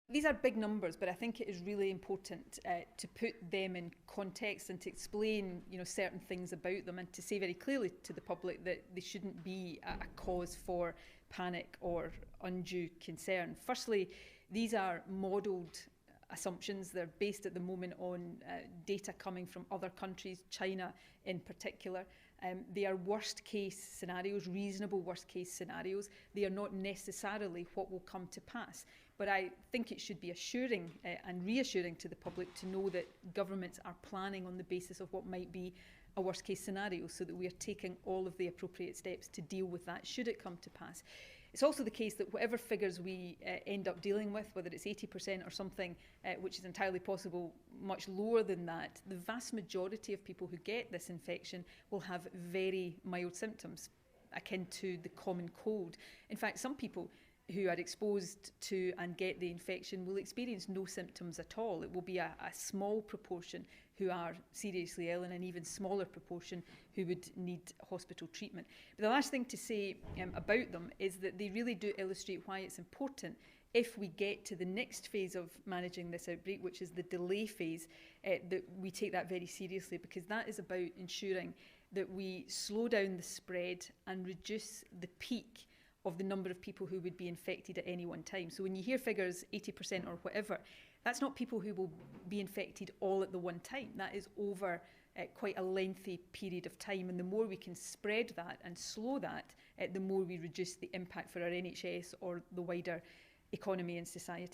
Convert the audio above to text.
These are big numbers, but I think it is really important to put them in context and to explain, certain things about them, and to say very clearly to the public that they shouldn't be a cause for panic or undue concern. Firstly, these are modelled assumptions. They're based at the moment on data coming from other countries, China in particular. They are worst case scenarios, reasonable worst case scenarios. They are not necessarily what will come to pass. But I think it should be assuring and reassuring to the public to know that governments are planning on the basis of what might be a worst case scenario, so that we are taking all of the appropriate steps to deal with that should it come to pass. It's also the case that whatever figures we end up dealing with, whether it's 80% or something, which is entirely possible much lower than that, the vast majority of people who get this infection will have very mild symptoms, akin to the common cold. In fact, some people who are exposed to and get the infection will experience no symptoms at all. It will be a small proportion who are seriously ill, and an even smaller proportion who would need hospital treatment. But the last thing to say about them is that they really do illustrate why it's important, if we get to the next phase of managing this outbreak, which is the delay phase, that we take that very seriously, because that is about ensuring that we slow down the spread and reduce the peak of the number of people who would be infected at any one time. So when you hear figures 80% or whatever, that's not people who will be infected all at the one time. That is over quite a lengthy period of time. And the more we can spread that and slow that, the more we reduce the impact for our NHS or the wider economy and society.